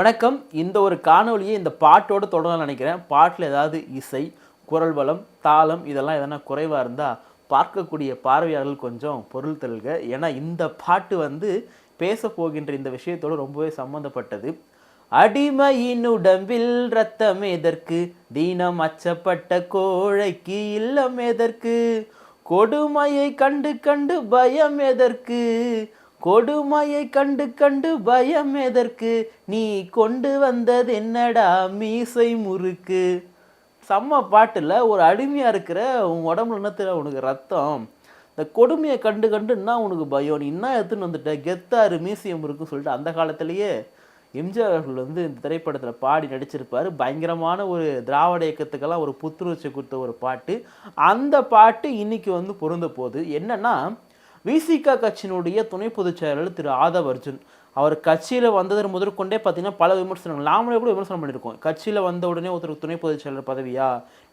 வணக்கம். இந்த ஒரு காணொலியை இந்த பாட்டோட தொடங்கணும்னு நினைக்கிறேன். பாட்டில் ஏதாவது இசை, குரல் வளம், தாளம் இதெல்லாம் எதனா குறைவாக இருந்தால் பார்க்கக்கூடிய பார்வையாளர்கள் கொஞ்சம் பொருள் தருக. ஏன்னா இந்த பாட்டு பேச போகின்ற இந்த விஷயத்தோடு ரொம்பவே சம்மந்தப்பட்டது. அடிமையின் உடம்பில் ரத்தம் எதற்கு, தீனம் அச்சப்பட்ட கோழைக்கு இல்லம் எதற்கு, கொடுமையை கண்டு கண்டு பயம் எதற்கு, கொடுமையை கண்டு கண்டு பயம் எதற்கு, நீ கொண்டு வந்தது என்னடா மீசை முறுக்கு. செம்ம பாட்டில் ஒரு அடிமையாக இருக்கிற உன் உடம்புல என்னத்துல உனக்கு ரத்தம், இந்த கொடுமையை கண்டு கண்டுன்னா உனக்கு பயம், நீ என்ன எடுத்துன்னு வந்துட்ட கெத்தாரு மீசையம் இருக்குன்னு சொல்லிட்டு அந்த காலத்திலேயே எம்ஜிஆர் அவர்கள் இந்த திரைப்படத்தில் பாடி நடிச்சிருப்பார். பயங்கரமான ஒரு திராவிட இயக்கத்துக்கெல்லாம் ஒரு புத்துணர்ச்சி கொடுத்த ஒரு பாட்டு. அந்த பாட்டு இன்னைக்கு பொருந்த போகுது. என்னன்னா, விசிக கட்சியினுடைய துணை பொதுச் செயலாளர் திரு ஆதவ் அர்ஜுன் அவர் கட்சியில் வந்தது முதற்கொண்டே பார்த்தீங்கன்னா பல விமர்சனங்கள் நாமளே கூட விமர்சனம் பண்ணியிருக்கோம். கட்சியில் வந்த உடனே ஒருத்தர் துணை பொதுச் செயலாளர் பதவியா,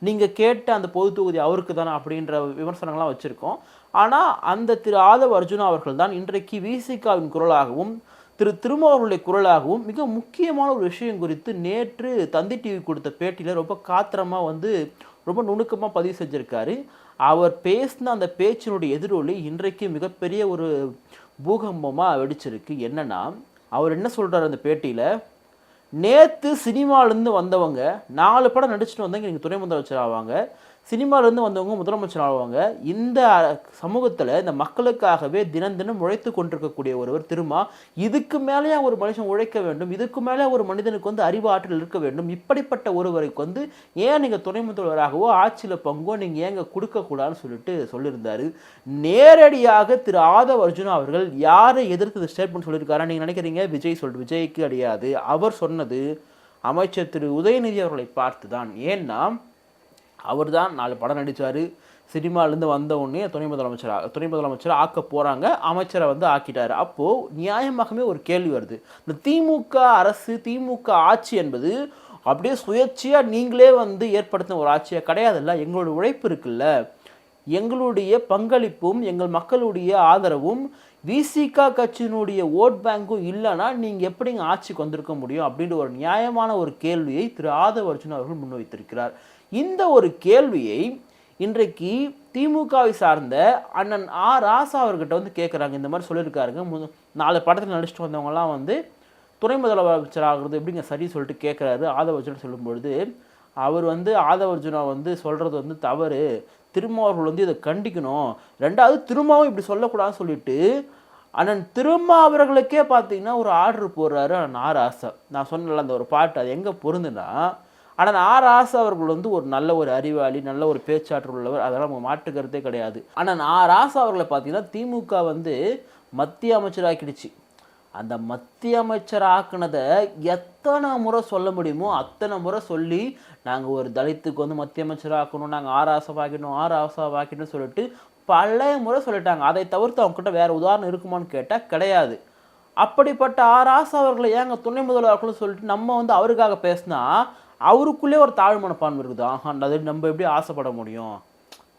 நீங்கள் கேட்ட அந்த பொது தொகுதி அவருக்கு தானே அப்படின்ற விமர்சனங்கள்லாம் வச்சுருக்கோம். ஆனால் அந்த திரு ஆதவ் அர்ஜுனா அவர்கள் தான் இன்றைக்கு விசிகாவின் குரலாகவும் திரு திருமாவர்களுடைய குரலாகவும் மிக முக்கியமான ஒரு விஷயம் குறித்து நேற்று தந்தி டிவி கொடுத்த பேட்டியில் ரொம்ப காத்திரமாக ரொம்ப நுணுக்கமாக பதிவு செஞ்சுருக்காரு. அவர் பேசின அந்த பேச்சினுடைய எதிரொலி இன்றைக்கு மிகப்பெரிய ஒரு பூகம்பமாக வெடிச்சிருக்கு. என்னன்னா, அவர் என்ன சொல்கிறார் அந்த பேட்டியில், நேற்று சினிமாலேருந்து வந்தவங்க 4 படம் நடிச்சுட்டு வந்தவங்க நீங்கள் துணை முதலமைச்சர் ஆவாங்க, சினிமாலேருந்து வந்தவங்க முதலமைச்சர் ஆவாங்க. இந்த சமூகத்தில் இந்த மக்களுக்காகவே தினம் தினம் உழைத்து கொண்டிருக்கக்கூடிய ஒருவர் திரும்ப இதுக்கு மேலேயே ஒரு மனுஷன் உழைக்க வேண்டும், இதுக்கு மேலே ஒரு மனிதனுக்கு அறிவு ஆற்றல் இருக்க வேண்டும், இப்படிப்பட்ட ஒருவருக்கு ஏன் நீங்கள் துணை முதல்வராகவோ ஆட்சியில் பங்கோ நீங்கள் ஏங்க கொடுக்கக்கூடாதுன்னு சொல்லியிருந்தாரு. நேரடியாக திரு ஆதவ் அர்ஜுனா அவர்கள் யாரை எதிர்த்து ஸ்டேட்மெண்ட் சொல்லியிருக்காரா நீங்கள் நினைக்கிறீங்க? விஜய்க்கு கிடையாது. அவர் சொன்னது அமைச்சர் திரு உதயநிதி அவர்களை பார்த்து தான். ஏன்னா அவர் தான் 4 படம் நடித்தார், சினிமாலேருந்து வந்த உடனே துணை முதலமைச்சர் ஆக்க போகிறாங்க, அமைச்சரை ஆக்கிட்டார். அப்போது நியாயமாகவே ஒரு கேள்வி வருது, இந்த திமுக அரசு திமுக ஆட்சி என்பது அப்படியே சுயேட்சையாக நீங்களே ஏற்படுத்தின ஒரு ஆட்சியாக கிடையாதுல்ல, எங்களோட உழைப்பு இருக்குல்ல, எங்களுடைய பங்களிப்பும் எங்கள் மக்களுடைய ஆதரவும் விசிக கட்சியினுடைய ஓட் பேங்க்கும் இல்லைன்னா நீங்கள் எப்படிங்க ஆட்சிக்கு வந்திருக்க முடியும் அப்படின்ற ஒரு நியாயமான ஒரு கேள்வியை திரு ஆதவ் அர்ஜுன் அவர்கள் முன்வைத்திருக்கிறார். இந்த ஒரு கேள்வியை இன்றைக்கு திமுகவை சார்ந்த அண்ணன் ராசா அவர்கிட்ட கேட்குறாங்க. இந்த மாதிரி சொல்லியிருக்காருங்க, 4 படத்தில் நடிச்சுட்டு வந்தவங்கலாம் துணை முதலமைச்சர் ஆகிறது எப்படிங்க சரி சொல்லிட்டு கேட்குறாரு. ஆதவ் அர்ஜுனா சொல்லும்பொழுது அவர் ஆதவ் அர்ஜுனா சொல்கிறது தவறு, திருமாவர்கள் இதை கண்டிக்கணும், 2வது திருமாவும் இப்படி சொல்லக்கூடாதுன்னு சொல்லிட்டு அண்ணன் திருமா அவர்களுக்கே பார்த்தீங்கன்னா ஒரு ஆர்டர் போடுறாரு அண்ணன் ராசா. நான் சொன்னல அந்த ஒரு பாட்டு அது எங்கே பொருந்துன்னா, ஆனால் ராசா அவர்கள் ஒரு நல்ல ஒரு அறிவாளி, நல்ல ஒரு பேச்சாற்றல் உள்ளவர், அதெல்லாம் நம்ம மாற்றுக்கிறதே கிடையாது. ஆனால் ராசா அவர்களை பார்த்தீங்கன்னா திமுக மத்திய அமைச்சராக்கிடுச்சு. அந்த மத்திய அமைச்சர் ஆக்குனதை எத்தனை முறை சொல்ல முடியுமோ அத்தனை முறை சொல்லி நாங்கள் ஒரு தலித்துக்கு மத்திய அமைச்சர் ஆக்கணும், நாங்கள் ஆராசாவாக்கிட்டோம் சொல்லிட்டு பல முறை சொல்லிட்டாங்க. அதை தவிர்த்து அவங்ககிட்ட வேறு உதாரணம் இருக்குமான்னு கேட்டால் கிடையாது. அப்படிப்பட்ட ராசா அவர்களை ஏங்க துணை முதல்வர்கள்னு சொல்லிட்டு நம்ம அவருக்காக பேசினா அவருக்குள்ளே ஒரு தாழ்வு மனப்பான்மை இருக்குது. அது நம்ம எப்படி ஆசைப்பட முடியும்?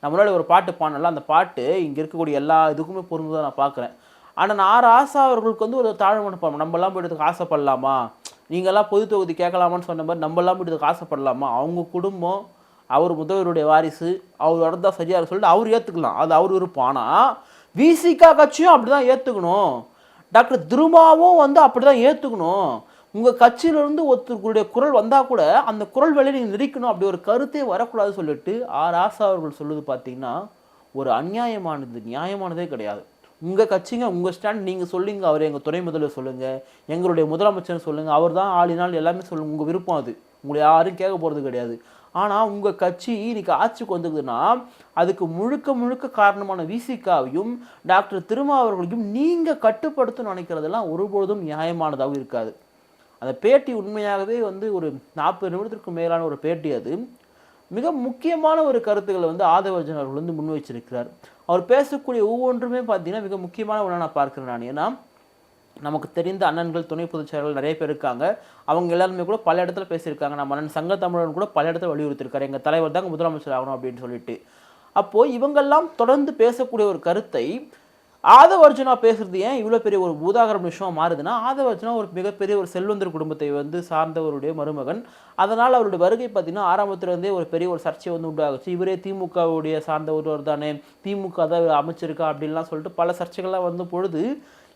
நம்மளால ஒரு பாட்டு பாடல, அந்த பாட்டு இங்கே இருக்கக்கூடிய எல்லா இதுக்குமே பொருந்துதான் நான் பார்க்குறேன். ஆனால் ராசா அவர்களுக்கு ஒரு தாழ்வு மனப்பான்மை, நம்மளாம் போய்ட்டு ஆசைப்படலாமா, நீங்கள்லாம் பொது தொகுதி கேட்கலாமான்னு சொன்ன மாதிரி நம்மளாம் போய்ட்டு ஆசைப்படலாமா? அவங்க குடும்பம், அவர் முதல்வருடைய வாரிசு, அவர் நடந்தால் சரியாக சொல்லிட்டு அவர் ஏற்றுக்கலாம், அது அவர் விருப்பம். ஆனால் விசிக கட்சியும் அப்படி தான் ஏற்றுக்கணும், டாக்டர் திருமாவும் அப்படி தான் ஏற்றுக்கணும். உங்கள் கட்சியிலிருந்து ஒருத்தருடைய குரல் வந்தால் கூட அந்த குரல் வேலையை நீங்கள் நிறுத்தணும், அப்படி ஒரு கருத்தே வரக்கூடாதுன்னு சொல்லிட்டு ராசா அவர்கள் சொல்லுது பார்த்தீங்கன்னா ஒரு அநியாயமானது, நியாயமானதே கிடையாது. உங்கள் கட்சிங்க, உங்கள் ஸ்டாண்ட் நீங்கள் சொல்லுங்க, அவர் எங்கள் துணை முதல்வர் சொல்லுங்கள், எங்களுடைய முதலமைச்சர் சொல்லுங்கள், அவர் தான் ஆளினால் எல்லாமே சொல்லுங்கள், உங்கள் விருப்பம் அது, உங்களை யாரும் கேட்க போகிறது கிடையாது. ஆனால் உங்கள் கட்சி இன்னைக்கு ஆட்சிக்கு வந்துக்குதுன்னா அதுக்கு முழுக்க முழுக்க காரணமான விசிகாவையும் டாக்டர் திருமா அவர்களையும் நீங்கள் கட்டுப்படுத்தணும்னு நினைக்கிறதெல்லாம் ஒருபொழுதும் நியாயமானதாகவும் இருக்காது. அந்த பேட்டி உண்மையாகவே ஒரு 40 நிமிடத்திற்கு மேலான ஒரு பேட்டி. அது மிக முக்கியமான ஒரு கருத்துக்களை ஆதவ் அர்ஜுன் அவர்கள் முன் வச்சிருக்கிறார். அவர் பேசக்கூடிய ஒவ்வொன்றுமே பார்த்தீங்கன்னா மிக முக்கியமான ஒன்று நான் பார்க்குறேன் நான். ஏன்னா நமக்கு தெரிந்த அண்ணன்கள் துணை பொதுச் செயலாளர்கள் நிறைய பேர் இருக்காங்க, அவங்க எல்லாருமே கூட பல இடத்துல பேசியிருக்காங்க. நம்ம அண்ணன் சங்க தமிழன் கூட பல இடத்துல வலியுறுத்திருக்காரு, எங்கள் தலைவர் தாங்க முதலமைச்சர் ஆகணும் அப்படின்னு சொல்லிட்டு. அப்போது இவங்கெல்லாம் தொடர்ந்து பேசக்கூடிய ஒரு கருத்தை ஆதவ அர்ஜுனா பேசுறது ஏன் இவ்வளோ பெரிய ஒரு பூதாகரம் விஷயமா மாறுதுன்னா, ஆதவ அர்ஜுனா ஒரு மிகப்பெரிய ஒரு செல்வந்தர் குடும்பத்தை வந்து சார்ந்தவருடைய மருமகன். அதனால் அவருடைய வருகை பார்த்தீங்கன்னா ஆரம்பத்திலிருந்தே ஒரு பெரிய ஒரு சர்ச்சை வந்து உண்டாகுச்சு. இவரே திமுகவுடைய சார்ந்த ஒருவர் தானே, திமுக தான் அமைச்சிருக்கா அப்படின்லாம் சொல்லிட்டு பல சர்ச்சைகள்லாம் வந்த பொழுது,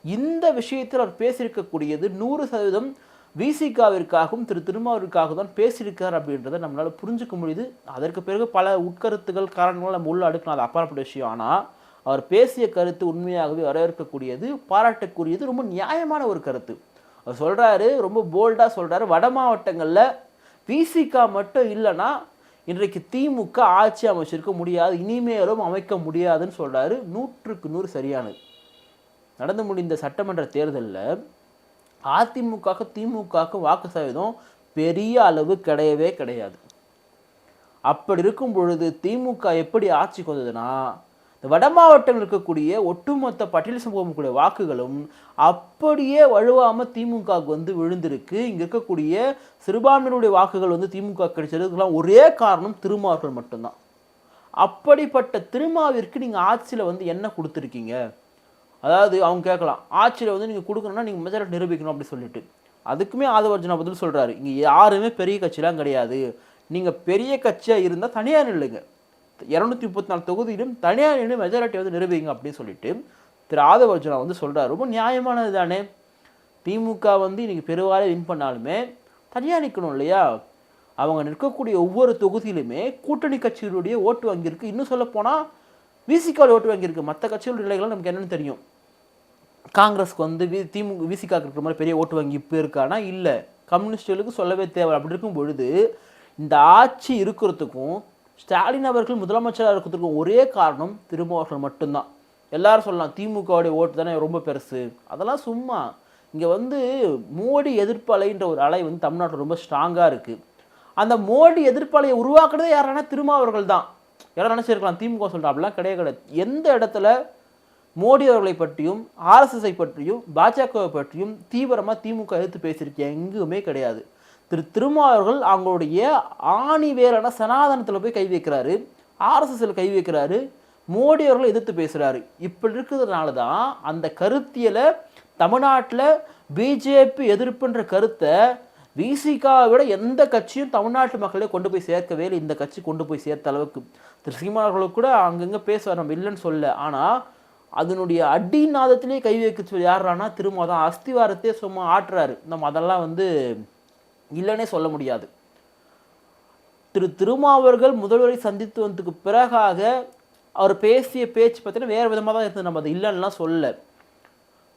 இந்த விஷயத்தில் அவர் பேசியிருக்கக்கூடியது 100% விசிகாவிற்காகவும் திருமாவிற்காக தான் பேசியிருக்கார் அப்படின்றத நம்மளால புரிஞ்சுக்க முடியுது. அதற்கு பிறகு பல உட்கருத்துகள் காரணங்கள் நம்ம உள்ள அடுக்கலாம், அது அப்பாற்பட்ட விஷயம். ஆனால் அவர் பேசிய கருத்து உண்மையாகவே வரவேற்கக்கூடியது, பாராட்டக்கூடியது, ரொம்ப நியாயமான ஒரு கருத்து. அவர் சொல்றாரு, ரொம்ப போல்டா சொல்றாரு, வட மாவட்டங்களில் விசிகா மட்டும் இல்லைன்னா இன்றைக்கு திமுக ஆட்சி அமைச்சிருக்க முடியாது, இனிமேலும் அமைக்க முடியாதுன்னு சொல்றாரு. 100க்கு 100 சரியானது. நடந்து முடிந்த சட்டமன்ற தேர்தலில் அதிமுக திமுக வாக்கு சதவீதம் பெரிய அளவு கிடையவே கிடையாது. அப்படி இருக்கும் பொழுது திமுக எப்படி ஆட்சிக்கு வந்ததுன்னா, இந்த வட மாவட்டங்கள் இருக்கக்கூடிய ஒட்டுமொத்த பட்டியல் சமூகக்கூடிய வாக்குகளும் அப்படியே வழுவாமல் திமுகவுக்கு வந்து விழுந்திருக்கு. இங்கே இருக்கக்கூடிய சிறுபான்மையினுடைய வாக்குகள் வந்து திமுக கிடைச்சதுக்கெல்லாம் ஒரே காரணம் திருமாவர்கள் மட்டும்தான். அப்படிப்பட்ட திருமாவிற்கு நீங்கள் ஆட்சியில் வந்து என்ன கொடுத்துருக்கீங்க? அதாவது அவங்க கேட்கலாம், ஆட்சியில் வந்து நீங்கள் கொடுக்கணும்னா நீங்கள் மெஜாரிட்டி நிரூபிக்கணும் அப்படி சொல்லிட்டு. அதுக்குமே ஆதவ அர்ஜுனா பதில் சொல்கிறாரு, இங்கே யாருமே பெரிய கட்சியெலாம் கிடையாது, நீங்கள் பெரிய கட்சியாக இருந்தால் தனியாக நில்லுங்க, 234 தொகுதியிலும் தனியாக நின்று மெஜாரிட்டி வந்து நிரூபிங்க அப்படின்னு சொல்லிட்டு திரு ஆதவ அர்ஜுனா வந்து சொல்கிறார். ரொம்ப நியாயமானது தானே. திமுக வந்து இன்றைக்கி பெருவாரி வின் பண்ணாலுமே தனியாக நிற்கணும் இல்லையா? அவங்க நிற்கக்கூடிய ஒவ்வொரு தொகுதியிலுமே கூட்டணி கட்சிகளுடைய ஓட்டு வங்கியிருக்கு. இன்னும் சொல்லப்போனால் விசிகாவில் ஓட்டு வாங்கியிருக்கு. மற்ற கட்சிகளுடைய நிலைகள்லாம் நமக்கு என்னென்னு தெரியும். காங்கிரஸ்க்கு வந்து விசிகாவுக்கு இருக்கிற மாதிரி பெரிய ஓட்டு வங்கி இப்போ இருக்கானா? இல்லை. கம்யூனிஸ்டுகளுக்கு சொல்லவே தேவை. அப்படி இருக்கும் பொழுது இந்த ஆட்சி இருக்கிறதுக்கும் ஸ்டாலின் அவர்கள் முதலமைச்சராக இருக்கிறதுக்கும் ஒரே காரணம் திருமாவர்கள் மட்டும்தான். எல்லாரும் சொல்லலாம் திமுகவுடைய ஓட்டு தானே ரொம்ப பெருசு, அதெல்லாம் சும்மா. இங்கே வந்து மோடி எதிர்ப்பு அலைன்ற ஒரு அலை வந்து தமிழ்நாட்டில் ரொம்ப ஸ்ட்ராங்காக இருக்குது. அந்த மோடி எதிர்ப்பு அலையை உருவாக்குறதே யாரானா திருமாவர்கள் தான். யாரும் நினச்சிருக்கலாம் திமுக சொல்கிறா, அப்படிலாம் கிடையாது. எந்த இடத்துல மோடி அவர்களை பற்றியும் ஆர்எஸ்எஸ்ஐ பற்றியும் பாஜகவை பற்றியும் தீவிரமாக திமுக எதிர்த்து பேசியிருக்கேன் எங்குமே கிடையாது. திருமாவர்கள் அவங்களுடைய ஆணி வேறான சனாதனத்தில் போய் கை வைக்கிறாரு, ஆர்எஸ்எஸ்ல கை வைக்கிறாரு, மோடி அவர்களை எதிர்த்து பேசுகிறாரு. இப்படி இருக்கிறதுனால தான் அந்த கருத்தியலை தமிழ்நாட்டில் பிஜேபி எதிர்ப்புன்ற கருத்தை விசிகாவை விட எந்த கட்சியும் தமிழ்நாட்டு மக்களே கொண்டு போய் சேர்க்கவே இல்லை. இந்த கட்சி கொண்டு போய் சேர்த்த அளவுக்கு திரு சீமானவர்களுக்கு கூட அங்கங்கே பேசுவார், நம்ம இல்லைன்னு சொல்ல. ஆனால் அதனுடைய அடிநாதத்திலே கை வைக்க யாரானா திரும்ப தான் அஸ்திவாரத்தையே சும்மா ஆட்டுறாரு. நம்ம அதெல்லாம் வந்து இல்லைன்னே சொல்ல முடியாது. திருமாவர்கள் முதல்வரை சந்தித்து வந்ததுக்கு பிறகாக அவர் பேசிய பேச்சு பார்த்தீங்கன்னா வேறு விதமாக தான் இருந்தது. நம்ம அது இல்லைன்னா சொல்ல.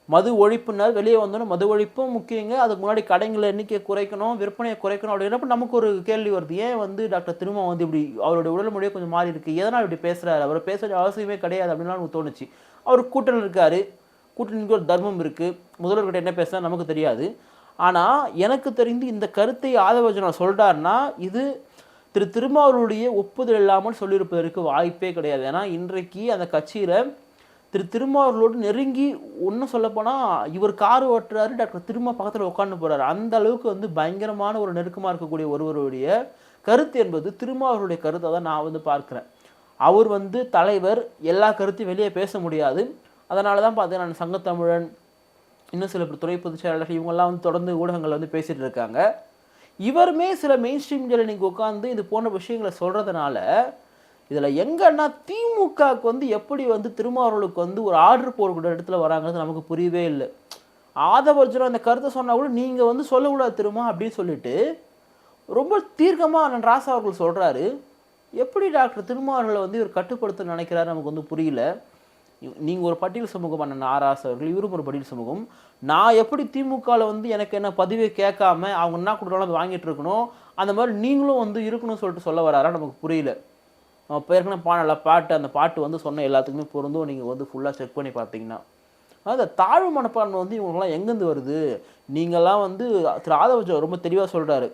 மது ஒழிப்புனர் வெளியே வந்தோன்னா மது ஒழிப்பும் முக்கியங்க. அதுக்கு முன்னாடி கடைங்களை எண்ணிக்கையை குறைக்கணும், விற்பனையை குறைக்கணும் அப்படின்றப்ப நமக்கு ஒரு கேள்வி வருது, ஏன் வந்து டாக்டர் திருமா வந்து இப்படி அவருடைய உடல் மொழியே கொஞ்சம் மாறி இருக்குது, எதனால் இப்படி பேசுகிறாரு, அவர் பேச அவசியமே கிடையாது அப்படின்லாம் நமக்கு தோணுச்சு. அவர் கூட்டணி இருக்கார், கூட்டணிக்கு ஒரு தர்மம் இருக்குது, முதல்வர்கிட்ட என்ன பேசுனா நமக்கு தெரியாது. ஆனால் எனக்கு தெரிந்து இந்த கருத்தை ஆதவ அர்ஜுனா சொல்கிறாருன்னா இது திருமாவர்களுடைய ஒப்புதல் இல்லாமல் சொல்லியிருப்பதற்கு வாய்ப்பே கிடையாது. ஏன்னா இன்றைக்கு அந்த கட்சியில் திருமாவர்களோடு நெருங்கி ஒன்றும் சொல்லப்போனால் இவர் கார் ஓட்டுறாரு, டாக்டர் திருமா பக்கத்தில் உட்காந்து போகிறாரு. அந்த அளவுக்கு வந்து பயங்கரமான ஒரு நெருக்கமாக இருக்கக்கூடிய ஒருவருடைய கருத்து என்பது திருமாவர்களுடைய கருத்தை தான் நான் வந்து பார்க்குறேன். அவர் வந்து தலைவர், எல்லா கருத்தையும் வெளியே பேச முடியாது. அதனால தான் பார்த்தீங்கன்னா நான் சங்கத்தமிழன், இன்னும் சில துணை பொதுச் செயலாளர்கள் இவங்கெல்லாம் வந்து தொடர்ந்து ஊடகங்களில் வந்து பேசிகிட்டு இருக்காங்க. இவருமே சில மெயின் ஸ்ட்ரீம் நீங்கள் உட்காந்து இது போன்ற விஷயங்களை சொல்கிறதுனால இதில் எங்கன்னா திமுகவுக்கு வந்து எப்படி வந்து திருமாவர்களுக்கு வந்து ஒரு ஆர்டர் போடக்கூடிய இடத்துல வராங்கிறது நமக்கு புரியவே இல்லை. ஆதவ அர்ஜுனா அந்த கருத்தை சொன்னால் கூட நீங்கள் வந்து சொல்லக்கூடாது திருமா அப்படின்னு சொல்லிட்டு ரொம்ப தீர்க்கமாக அண்ணன் ராசா அவர்கள் சொல்கிறாரு. எப்படி டாக்டர் திருமாவர்களை வந்து இவர் கட்டுப்படுத்த நினைக்கிறாரு நமக்கு வந்து புரியல. நீங்கள் ஒரு பட்டியல் சமூகம் அண்ணன் ஆராசா அவர்கள், இவரும் ஒரு பட்டியல் சமூகம். நான் எப்படி திமுகவில் வந்து எனக்கு என்ன பதவியை கேட்காம அவங்க என்ன கொடுத்தாலும் அதை வாங்கிட்டு இருக்கணும், அந்த மாதிரி நீங்களும் வந்து இருக்கணும்னு சொல்லிட்டு சொல்ல வராரா நமக்கு புரியல. பேருக்குன்னா பாடல பாட்டு, அந்த பாட்டு வந்து சொன்ன எல்லாத்துக்குமே பொருந்தும். நீங்கள் வந்து ஃபுல்லாக செக் பண்ணி பார்த்தீங்கன்னா அந்த தாழ்வு மனப்பான்மை வந்து இவங்கெல்லாம் எங்கேருந்து வருது? நீங்கள்லாம் வந்து திரு ஆதவ அர்ஜுனா ரொம்ப தெளிவாக சொல்கிறாரு,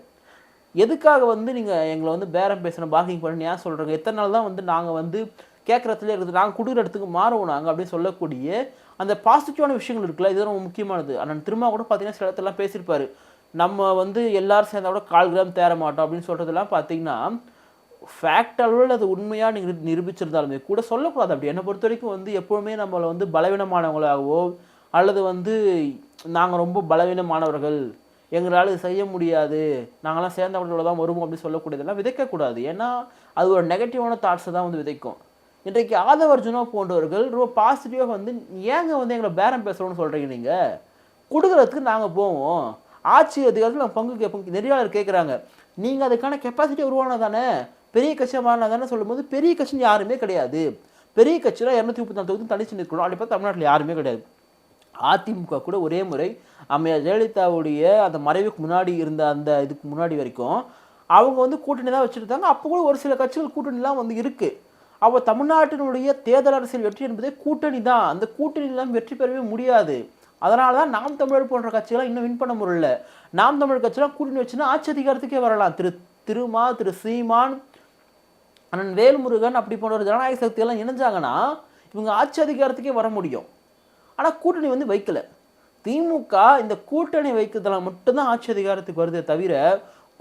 எதுக்காக வந்து நீங்கள் எங்களை வந்து பேரம் பேசுகிறேன் பார்க்கிங் பண்ணி ஏன் சொல்கிறீங்க, எத்தனை நாள் தான் வந்து நாங்கள் வந்து கேட்குறதுலேயே இருக்குது, நாங்கள் கொடுக்குற இடத்துக்கு மாறுவோம் நாங்கள் அப்படின்னு சொல்லக்கூடிய அந்த பாசிட்டிவான விஷயங்கள் இருக்குல்ல, இது ரொம்ப முக்கியமானது. ஆனால் திரும்ப கூட பார்த்தீங்கன்னா சில இடத்துலாம் பேசியிருப்பார், நம்ம வந்து எல்லோரும் சேர்ந்தா கூட 1/4 கிராம் தேர மாட்டோம் அப்படின்னு சொல்கிறதுலாம் பார்த்தீங்கன்னா ஃபேக்ட் அளவில் அது உண்மையாக நீங்கள் நிரூபிச்சிருந்தாலுமே கூட சொல்லக்கூடாது. அப்படி என்னை பொறுத்த வரைக்கும் வந்து எப்போவுமே நம்மளை வந்து பலவீனமானவங்களாகவோ அல்லது வந்து நாங்கள் ரொம்ப பலவீனமானவர்கள், எங்களால் இது செய்ய முடியாது, நாங்களாம் சேர்ந்தவர்களோட தான் வருவோம் அப்படின்னு சொல்லக்கூடியதெல்லாம் விதைக்கக்கூடாது. ஏன்னா அது ஒரு நெகட்டிவான தாட்ஸை தான் வந்து விதைக்கும். இன்றைக்கு ஆதவ அர்ஜுனா போன்றவர்கள் ரொம்ப பாசிட்டிவாக வந்து ஏங்க வந்து எங்களை பேரம் பேசுகிறோன்னு சொல்கிறீங்க, நீங்கள் கொடுக்குறதுக்கு நாங்கள் போவோம், ஆட்சி அதிகாரத்தில் நம்ம பங்கு கேட்போம். நிறைய பேர் கேட்குறாங்க, நீங்கள் அதுக்கான கெப்பாசிட்டி உருவானா தானே, பெரிய கட்சியாக மாறினா தானே சொல்லும்போது, பெரிய கட்சின்னு யாருமே கிடையாது. பெரிய கட்சியில் 234 தொகுதி தனிச்சு நிற்கணும் அப்படி பார்த்தா தமிழ்நாட்டில் யாருமே கிடையாது. அதிமுக கூட ஒரே முறை அம்மையார் ஜெயலலிதாவுடைய அந்த மறைவுக்கு முன்னாடி இருந்த அந்த இதுக்கு முன்னாடி வரைக்கும் அவங்க வந்து கூட்டணி தான் வச்சுருந்தாங்க. அப்போ கூட ஒரு சில கட்சிகள் கூட்டணிலாம் வந்து இருக்குது. அப்போ தமிழ்நாட்டினுடைய தேர்தல் அரசியல் வெற்றி என்பதே கூட்டணி தான். அந்த கூட்டணியெல்லாம் வெற்றி பெறவே முடியாது. அதனால தான் நாம் தமிழர் போன்ற கட்சிகளாம் இன்னும் வின் பண்ண முடியல. நாம் தமிழர் கட்சியெல்லாம் கூட்டணி வச்சுன்னா ஆட்சி அதிகாரத்துக்கே வரலாம். திரு சீமான், அண்ணன் வேல்முருகன் அப்படி போன்ற ஜனநாயக சக்தியெல்லாம் இணைஞ்சாங்கன்னா இவங்க ஆட்சி அதிகாரத்துக்கே வர முடியும். ஆனால் கூட்டணி வந்து வைக்கல. திமுக இந்த கூட்டணி வைக்கிறதுல மட்டும்தான் ஆட்சி அதிகாரத்துக்கு வருதே தவிர,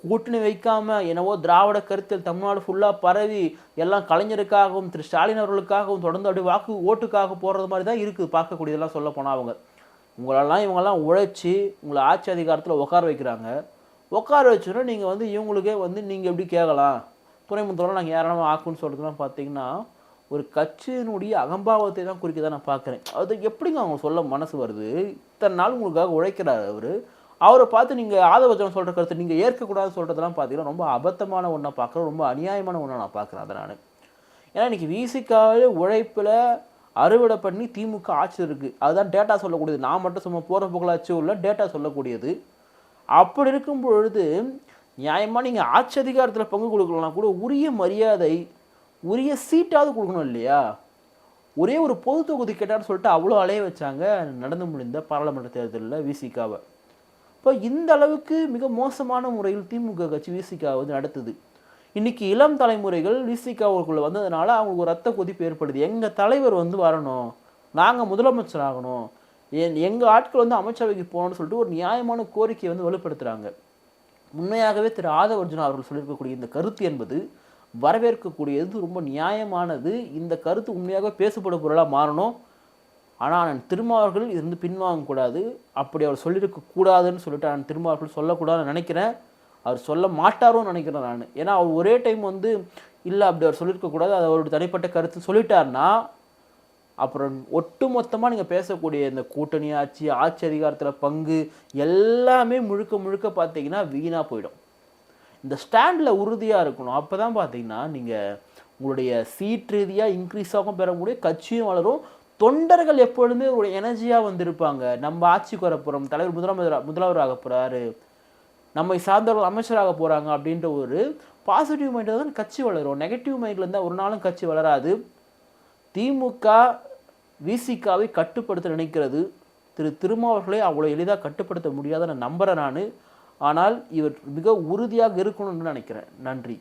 கூட்டணி வைக்காம என்னவோ திராவிட கருத்தில் தமிழ்நாடு ஃபுல்லாக பரவி எல்லாம் கலைஞருக்காகவும் திரு ஸ்டாலின் அவர்களுக்காகவும் தொடர்ந்து அப்படி ஓட்டுக்காக போடுறது மாதிரி தான் இருக்குது பார்க்கக்கூடியதெல்லாம் சொல்ல போனால். உங்களெல்லாம் இவங்கெல்லாம் உழைச்சி உங்களை ஆட்சி அதிகாரத்தில் உட்கார வைக்கிறாங்க. உட்கார வச்சுன்னா நீங்கள் வந்து இவங்களுக்கே வந்து நீங்கள் எப்படி கேட்கலாம், துணைமுதலாம் நாங்கள் யாரெல்லாம் ஆக்குன்னு சொல்கிறதுலாம் பார்த்தீங்கன்னா ஒரு கட்சியினுடைய அகம்பாவத்தை தான் குறிக்க நான் பார்க்குறேன். அது எப்படிங்க அவங்க சொல்ல மனசு வருது? இத்தனை நாள் உங்களுக்காக உழைக்கிறார் அவரை பார்த்து நீங்கள் ஆதவச்சனம் சொல்கிற கருத்து நீங்கள் ஏற்கக்கூடாதுன்னு சொல்கிறதெல்லாம் பார்த்தீங்கன்னா ரொம்ப அபத்தமான ஒன்றை பார்க்குறேன், ரொம்ப அநியாயமான ஒன்றை நான் பார்க்குறேன். அதை நான் ஏன்னா இன்றைக்கி விசிகாவே உழைப்பில் அறுவடை பண்ணி திமுக ஆட்சி இருக்குது. அதுதான் டேட்டா சொல்லக்கூடியது. நான் மட்டும் சும்மா போகிற புகழாட்சி உள்ள டேட்டா சொல்லக்கூடியது. அப்படி இருக்கும் பொழுது நியாயமாக நீங்கள் ஆட்சி அதிகாரத்தில் பங்கு கொடுக்கலாம் கூட உரிய மரியாதை, உரிய சீட்டாவது கொடுக்கணும் இல்லையா? ஒரே ஒரு பொது தொகுதி கேட்டான்னு சொல்லிட்டு அவ்வளோ அலைய வச்சாங்க நடந்து முடிந்த பாராளுமன்ற தேர்தலில் விசிகாவை. இப்போ இந்த அளவுக்கு மிக மோசமான முறையில் திமுக கட்சி விசிகா வந்து நடத்துது. இன்னைக்கு இளம் தலைமுறைகள் விசிகாவுக்குள்ளே வந்ததுனால அவங்களுக்கு ஒரு ரத்த கொதிப்பு ஏற்படுது. எங்கள் தலைவர் வந்து வரணும், நாங்கள் முதலமைச்சர் ஆகணும், எங்கள் ஆட்கள் வந்து அமைச்சரவைக்கு போகணும்னு சொல்லிட்டு ஒரு நியாயமான கோரிக்கையை வந்து வலுப்படுத்துகிறாங்க. உண்மையாகவே திரு ஆதவ அர்ஜுனா அவர்கள் சொல்லியிருக்கக்கூடிய இந்த கருத்து என்பது வரவேற்கக்கூடியது, ரொம்ப நியாயமானது. இந்த கருத்து உண்மையாக பேசப்படும் பொருளாக மாறணும். ஆனால் நான் திருமாவர்கள் இருந்து பின்வாங்கக்கூடாது. அப்படி அவர் சொல்லியிருக்கக்கூடாதுன்னு சொல்லிட்டு நான் திருமாவர்கள் சொல்லக்கூடாதுன்னு நினைக்கிறேன். அவர் சொல்ல மாட்டாரோன்னு நினைக்கிறேன் நான். ஏன்னா அவர் ஒரே டைம் வந்து இல்லை அப்படி அவர் சொல்லியிருக்கக்கூடாது, அது அவருடைய தனிப்பட்ட கருத்து சொல்லிட்டாருன்னா அப்புறம் ஒட்டு மொத்தமாக நீங்கள் பேசக்கூடிய இந்த கூட்டணி ஆட்சி, ஆட்சி அதிகாரத்தில் பங்கு எல்லாமே முழுக்க பார்த்தீங்கன்னா வீணாக போயிடும். இந்த ஸ்டாண்டில் உறுதியாக இருக்கணும். அப்போ தான் பார்த்தீங்கன்னா நீங்கள் உங்களுடைய சீட் ரீதியாக இன்க்ரீஸாகவும் பெற முடியும், கட்சியும் வளரும், தொண்டர்கள் எப்பொழுதுமே ஒரு எனர்ஜியாக வந்திருப்பாங்க. நம்ம ஆட்சிக்கு வர போகிறோம், தலைவர் முதல்வராக போகிறாரு, நம்மை சார்ந்தவர்கள் அமைச்சராக போகிறாங்க அப்படின்ற ஒரு பாசிட்டிவ் மைண்டில் தான் கட்சி வளரும். நெகட்டிவ் மைண்டில் இருந்தால் ஒரு நாளும் கட்சி வளராது. திமுக விசிகாவை கட்டுப்படுத்த நினைக்கிறது. திருமாவர்களை அவ்வளோ எளிதாக கட்டுப்படுத்த முடியாத நான் நம்புகிறேன் நான். ஆனால் இவர் மிக உறுதியாக இருக்கணும்னு நினைக்கிறேன். நன்றி.